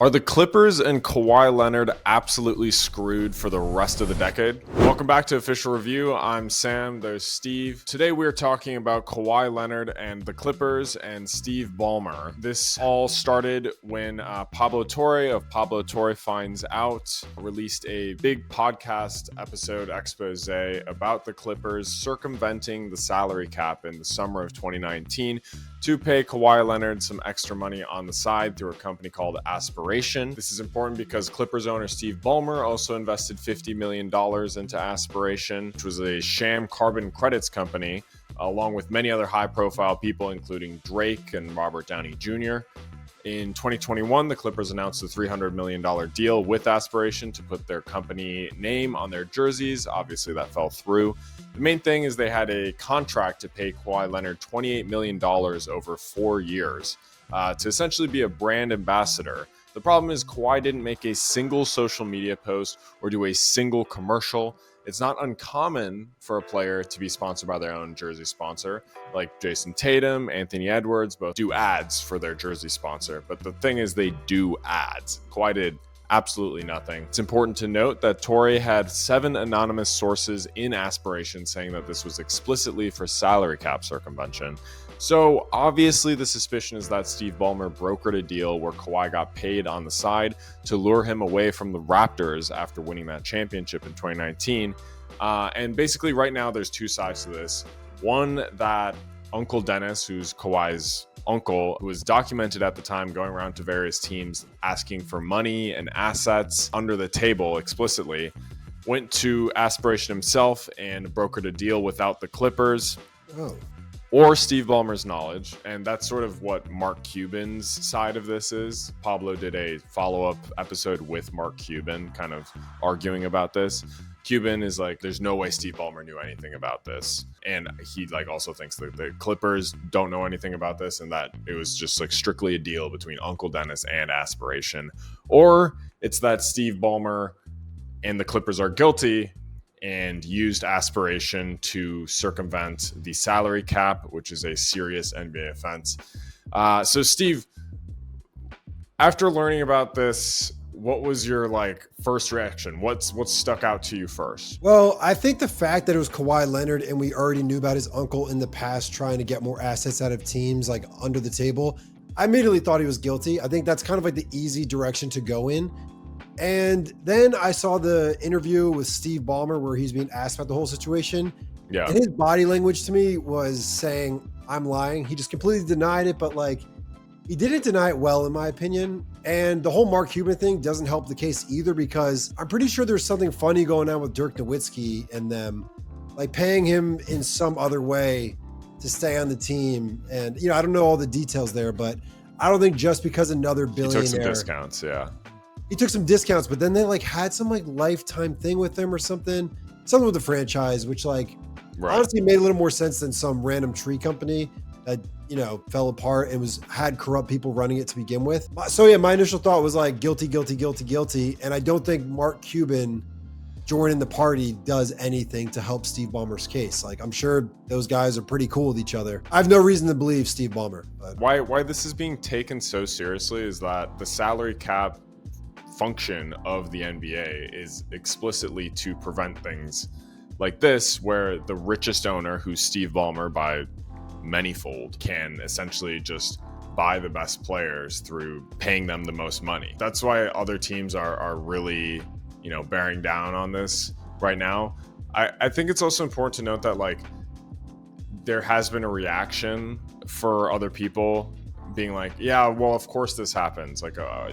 Are the Clippers and Kawhi Leonard absolutely screwed for the rest of the decade? Welcome back to Official Review. I'm Sam, there's Steve. Today we're talking about Kawhi Leonard and the Clippers and Steve Ballmer. This all started when Pablo Torre of Pablo Torre Finds Out released a big podcast episode expose about the Clippers circumventing the salary cap in the summer of 2019 to pay Kawhi Leonard some extra money on the side through a company called Aspiration. This is important because Clippers owner Steve Ballmer also invested $50 million into Aspiration, which was a sham carbon credits company, along with many other high-profile people, including Drake and Robert Downey Jr. In 2021, the Clippers announced a $300 million deal with Aspiration to put their company name on their jerseys. Obviously, that fell through. The main thing is they had a contract to pay Kawhi Leonard $28 million over 4 years to essentially be a brand ambassador. The problem is Kawhi didn't make a single social media post or do a single commercial. It's not uncommon for a player to be sponsored by their own jersey sponsor, like Jason Tatum, Anthony Edwards, both do ads for their jersey sponsor. But the thing is they do ads. Kawhi did absolutely nothing. It's important to note that Torre had 7 anonymous sources in Aspiration saying that this was explicitly for salary cap circumvention. So obviously the suspicion is that Steve Ballmer brokered a deal where Kawhi got paid on the side to lure him away from the Raptors after winning that championship in 2019. And basically right now there's 2 sides to this. One, that Uncle Dennis, who's Kawhi's uncle, who was documented at the time going around to various teams asking for money and assets under the table explicitly, went to Aspiration himself and brokered a deal without the Clippers. Or Steve Ballmer's knowledge, and that's sort of what Mark Cuban's side of this is. Pablo did a follow-up episode with Mark Cuban, kind of arguing about this. Cuban is like, there's no way Steve Ballmer knew anything about this, and he also thinks that the Clippers don't know anything about this, and that it was just strictly a deal between Uncle Dennis and Aspiration. Or it's that Steve Ballmer and the Clippers are guilty and used Aspiration to circumvent the salary cap, which is a serious NBA offense. So Steve, after learning about this, what was your first reaction? What's stuck out to you first? Well, I think the fact that it was Kawhi Leonard and we already knew about his uncle in the past trying to get more assets out of teams under the table, I immediately thought he was guilty. I think that's kind of the easy direction to go in. And then I saw the interview with Steve Ballmer where he's being asked about the whole situation. Yeah. And his body language to me was saying, I'm lying. He just completely denied it, but he didn't deny it well, in my opinion. And the whole Mark Cuban thing doesn't help the case either, because I'm pretty sure there's something funny going on with Dirk Nowitzki and them, paying him in some other way to stay on the team. And, I don't know all the details there, but I don't think just because another billionaire. He took some discounts, yeah. He took some discounts, but then they had some lifetime thing with him or something with the franchise, which honestly made a little more sense than some random tree company that, fell apart and had corrupt people running it to begin with. So yeah, my initial thought was guilty. And I don't think Mark Cuban joining the party does anything to help Steve Ballmer's case. I'm sure those guys are pretty cool with each other. I have no reason to believe Steve Ballmer. But. Why this is being taken so seriously is that the salary cap function of the NBA is explicitly to prevent things like this, where the richest owner, who's Steve Ballmer by manyfold, can essentially just buy the best players through paying them the most money. That's why other teams are really, bearing down on this right now. I think it's also important to note that there has been a reaction for other people being yeah, well, of course this happens.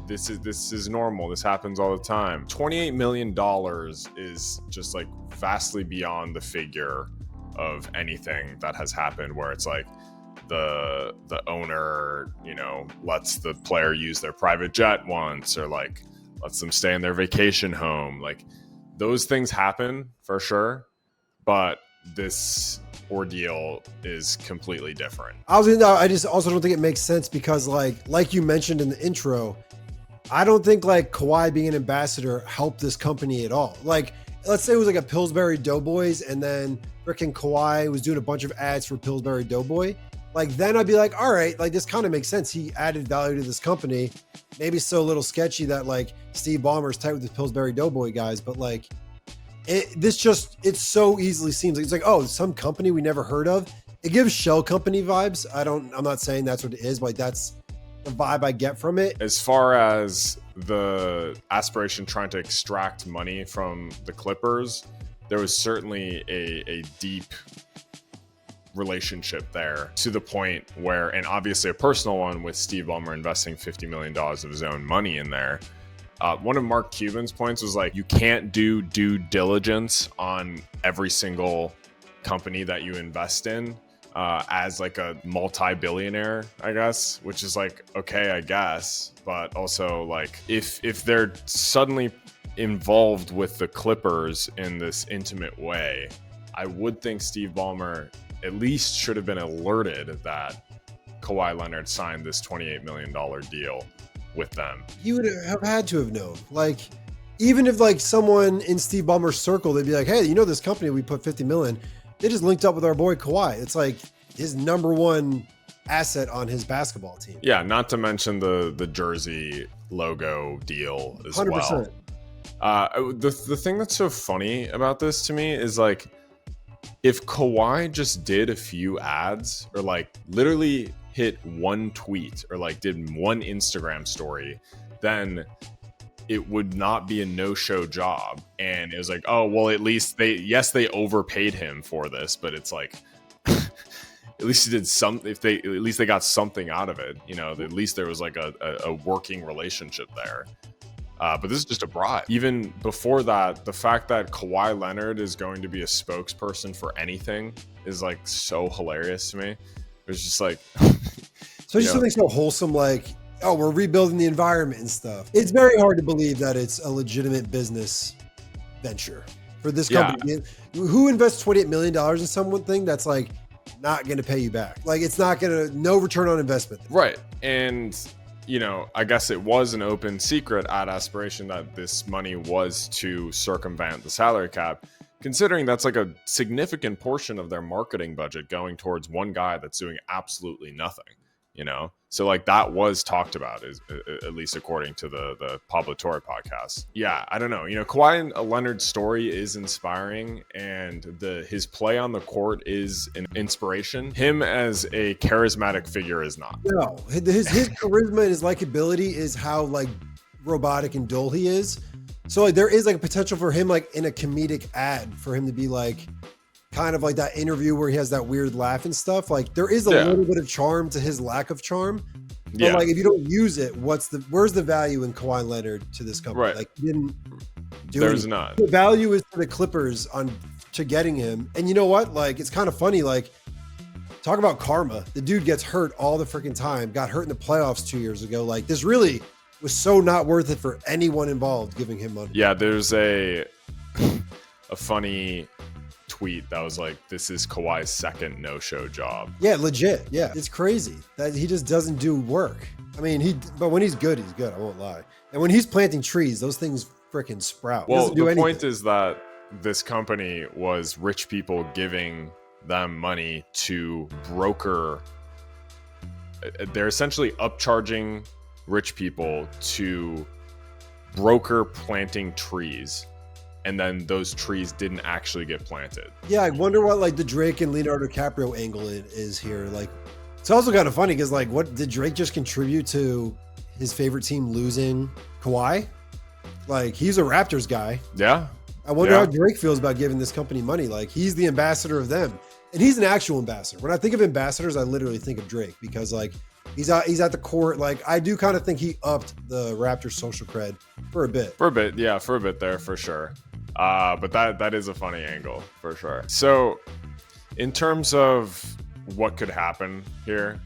This is normal. This happens all the time. $28 million is just vastly beyond the figure of anything that has happened where it's the owner, lets the player use their private jet once, or lets them stay in their vacation home. Those things happen for sure, but this ordeal is completely different. I just also don't think it makes sense because like you mentioned in the intro, I don't think Kawhi being an ambassador helped this company at all. Let's say it was a Pillsbury Doughboys and then frickin' Kawhi was doing a bunch of ads for Pillsbury Doughboy. like then I'd be like, all right, like this kind of makes sense. He added value to this company. Maybe it's still a little sketchy that like Steve Ballmer's tight with the Pillsbury Doughboy guys, but like it so easily seems like it's like, oh, some company we never heard of. It gives shell company vibes. I'm not saying that's what it is, but like that's the vibe I get from it. As far as the Aspiration trying to extract money from the Clippers, there was certainly a deep relationship there, to the point where, and obviously a personal one, with Steve Ballmer investing $50 million of his own money in there. One of Mark Cuban's points was like, you can't do due diligence on every single company that you invest in as like a multi-billionaire, I guess, which is like, okay, I guess. But also like if they're suddenly involved with the Clippers in this intimate way, I would think Steve Ballmer at least should have been alerted that Kawhi Leonard signed this $28 million deal with them. He would have had to have known. Like, even if like someone in Steve Ballmer's circle, they'd be like, hey, you know this company we put 50 million, they just linked up with our boy Kawhi. It's like his number one asset on his basketball team. Yeah, not to mention the jersey logo deal as 100%. Well. The thing that's so funny about this to me is like, if Kawhi just did a few ads or like literally hit one tweet or like did one Instagram story, then it would not be a no-show job. And it was like, oh, well, at least they overpaid him for this, but it's like, at least he did at least they got something out of it. You know, at least there was like a working relationship there. But this is just a bribe. Even before that, the fact that Kawhi Leonard is going to be a spokesperson for anything is like so hilarious to me. It's just like, especially something so wholesome like, oh, we're rebuilding the environment and stuff. It's very hard to believe that it's a legitimate business venture for this company. Yeah. Who invests $28 million in something that's like not going to pay you back? Like it's not going to, no return on investment. Right. And you know, I guess it was an open secret at Aspiration that this money was to circumvent the salary cap, considering that's like a significant portion of their marketing budget going towards one guy that's doing absolutely nothing, you know? So like that was talked about, at least according to the Pablo Torre podcast. Yeah, I don't know. You know, Kawhi Leonard's story is inspiring, and his play on the court is an inspiration. Him as a charismatic figure is not. No, his charisma and his likability is how like robotic and dull he is. So like there is like a potential for him like in a comedic ad for him to be like kind of like that interview where he has that weird laugh and stuff. Like there is a little bit of charm to his lack of charm. But like if you don't use it, where's the value in Kawhi Leonard to this company? Right. Like he didn't do There's anything. not. The value is to the Clippers to getting him. And you know what? Like it's kind of funny. Like talk about karma. The dude gets hurt all the freaking time. Got hurt in the playoffs 2 years ago. Like this really was so not worth it for anyone involved giving him money. Yeah, there's a funny tweet that was like, this is Kawhi's second no-show job. Yeah, legit. Yeah, it's crazy that he just doesn't do work. I mean, but when he's good, he's good. I won't lie. And when he's planting trees, those things freaking sprout. Well, the point is that this company was rich people giving them money to broker. They're essentially upcharging rich people to broker planting trees, and then those trees didn't actually get planted. Yeah, I wonder what like the Drake and Leonardo DiCaprio angle is here. Like, it's also kind of funny because like, what did Drake just contribute to his favorite team losing Kawhi? Like, he's a Raptors guy. Yeah. I wonder how Drake feels about giving this company money. Like, he's the ambassador of them, and he's an actual ambassador. When I think of ambassadors, I literally think of Drake because like he's at the court. Like, I do kind of think he upped the Raptors social cred for a bit. Yeah, for a bit there for sure. But that is a funny angle for sure. So in terms of what could happen here,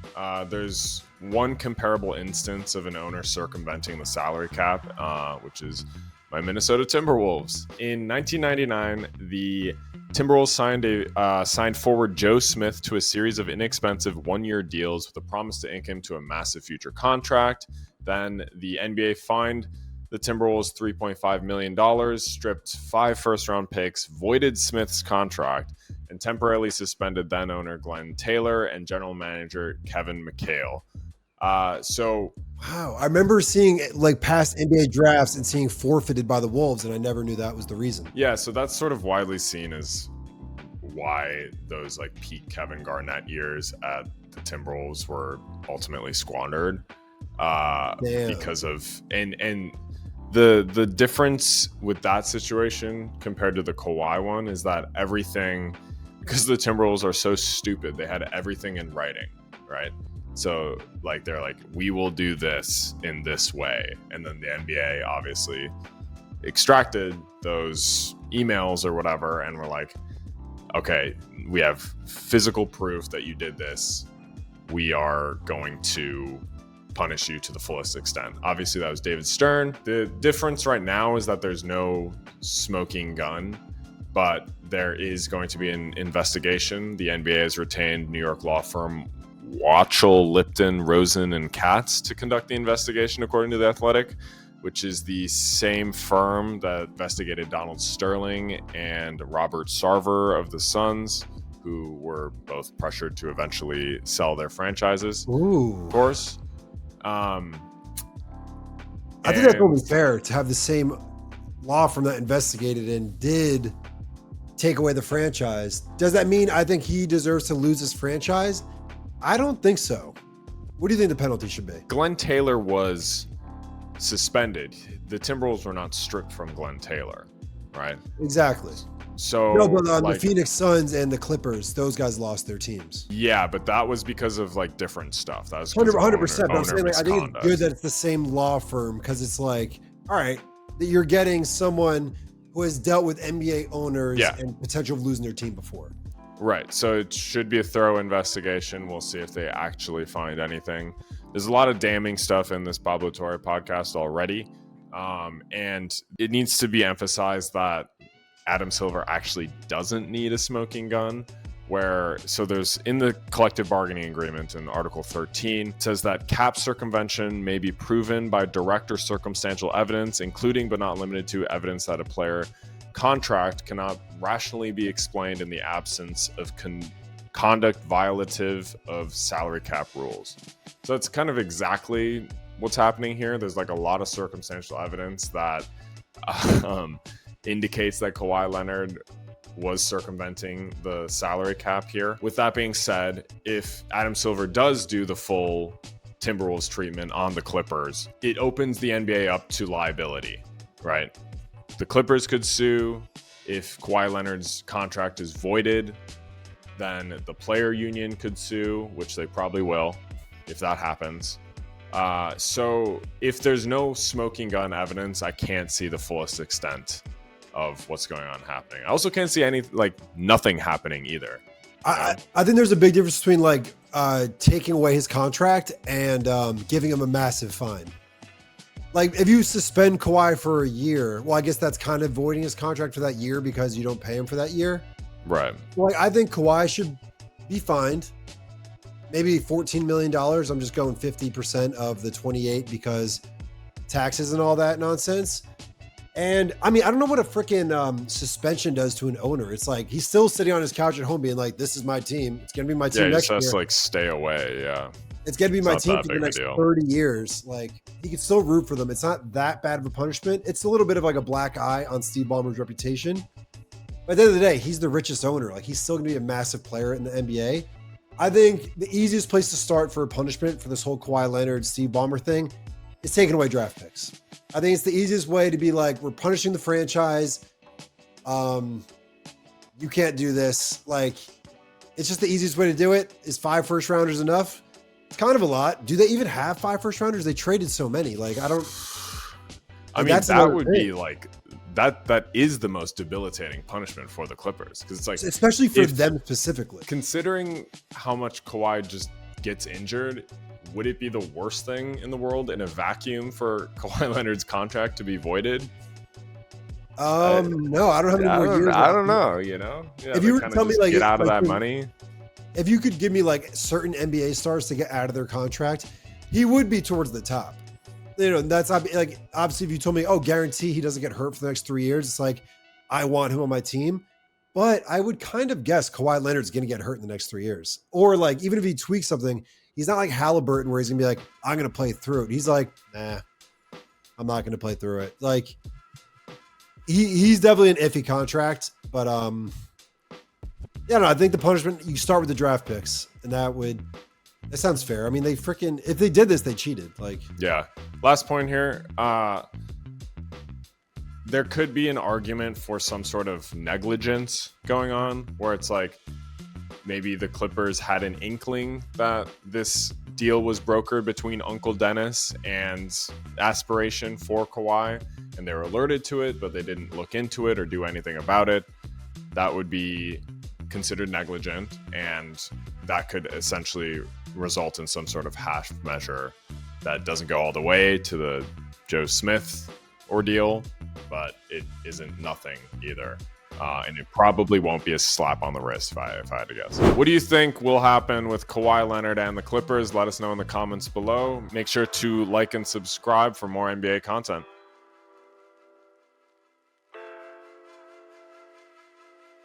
there's one comparable instance of an owner circumventing the salary cap, which is my Minnesota Timberwolves. In 1999, the Timberwolves signed forward Joe Smith to a series of inexpensive one-year deals with a promise to ink him to a massive future contract. Then the NBA fined the Timberwolves $3.5 million, stripped 5 first-round picks, voided Smith's contract, and temporarily suspended then owner Glenn Taylor and general manager Kevin McHale. Wow, I remember seeing like past NBA drafts and seeing forfeited by the Wolves, and I never knew that was the reason. Yeah, so that's sort of widely seen as why those like peak Kevin Garnett years at the Timberwolves were ultimately squandered. Because of and the difference with that situation compared to the Kawhi one is that everything, because the Timberwolves are so stupid, they had everything in writing, right? So like they're like, we will do this in this way, and then the NBA obviously extracted those emails or whatever, and we're like, okay, we have physical proof that you did this. We are going to punish you to the fullest extent. Obviously, that was David Stern. The difference right now is that there's no smoking gun, but there is going to be an investigation. The NBA has retained New York law firm Wachtell, Lipton, Rosen, and Katz to conduct the investigation, according to The Athletic, which is the same firm that investigated Donald Sterling and Robert Sarver of the Suns, who were both pressured to eventually sell their franchises. Ooh. Of course. I think that's only fair to have the same law firm that investigated and did take away the franchise. Does that mean I think he deserves to lose his franchise? I don't think so. What do you think the penalty should be? Glenn Taylor was suspended. The Timberwolves were not stripped from Glenn Taylor, right? Exactly. So no, but the Phoenix Suns and the Clippers, those guys lost their teams. Yeah, but that was because of like different stuff. That was 100%. But I'm saying, like, I think it's good that it's the same law firm, because it's like, all right, that you're getting someone who has dealt with NBA owners and potential of losing their team before. Right. So it should be a thorough investigation. We'll see if they actually find anything. There's a lot of damning stuff in this Pablo Torre podcast already. And it needs to be emphasized that Adam Silver actually doesn't need a smoking gun. So there's in the collective bargaining agreement in Article 13, it says that cap circumvention may be proven by direct or circumstantial evidence, including but not limited to evidence that a player contract cannot rationally be explained in the absence of conduct violative of salary cap rules. So that's kind of exactly what's happening here. There's like a lot of circumstantial evidence that indicates that Kawhi Leonard was circumventing the salary cap here. With that being said, if Adam Silver does do the full Timberwolves treatment on the Clippers, it opens the NBA up to liability, right? The Clippers could sue. If Kawhi Leonard's contract is voided, then the player union could sue, which they probably will if that happens. So if there's no smoking gun evidence, I can't see the fullest extent of what's going on happening. I also can't see nothing happening either. I think there's a big difference between like taking away his contract and giving him a massive fine. Like if you suspend Kawhi for a year, well, I guess that's kind of voiding his contract for that year because you don't pay him for that year. Right. Like I think Kawhi should be fined maybe $14 million. I'm just going 50% of the 28 because taxes and all that nonsense. And I mean, I don't know what a freaking suspension does to an owner. It's like he's still sitting on his couch at home being like, this is my team. It's going to be my team next year. Yeah, he just has to like stay away. Yeah. It's going to be my team for the next 30 years. Like he can still root for them. It's not that bad of a punishment. It's a little bit of like a black eye on Steve Ballmer's reputation. But at the end of the day, he's the richest owner. Like he's still going to be a massive player in the NBA. I think the easiest place to start for a punishment for this whole Kawhi Leonard, Steve Ballmer thing is taking away draft picks. I think it's the easiest way to be like, we're punishing the franchise. You can't do this. Like, it's just the easiest way to do it. Is 5 first rounders enough? It's kind of a lot. Do they even have 5 first rounders? They traded so many. Like, I don't. I mean, that would be like that is the most debilitating punishment for the Clippers because it's like, especially for them specifically. Considering how much Kawhi just gets injured, would it be the worst thing in the world in a vacuum for Kawhi Leonard's contract to be voided? No, I don't have any more years. I don't know. You know, if you were to tell me like get out of that money, if you could give me like certain NBA stars to get out of their contract, he would be towards the top. You know, that's like obviously if you told me, oh, guarantee he doesn't get hurt for the next 3 years, it's like I want him on my team. But I would kind of guess Kawhi Leonard's going to get hurt in the next 3 years. Or like, even if he tweaks something, he's not like Halliburton where he's going to be like, I'm going to play through it. He's like, nah, I'm not going to play through it. Like, he's definitely an iffy contract. But yeah, no, I think the punishment, you start with the draft picks. And that sounds fair. I mean, if they did this, they cheated. Like, yeah. Last point here. There could be an argument for some sort of negligence going on where it's like maybe the Clippers had an inkling that this deal was brokered between Uncle Dennis and Aspiration for Kawhi, and they were alerted to it, but they didn't look into it or do anything about it. That would be considered negligent, and that could essentially result in some sort of half measure that doesn't go all the way to the Joe Smith ordeal, but it isn't nothing either. And it probably won't be a slap on the wrist if I had to guess. What do you think will happen with Kawhi Leonard and the Clippers? Let us know in the comments below. Make sure to like and subscribe for more NBA content.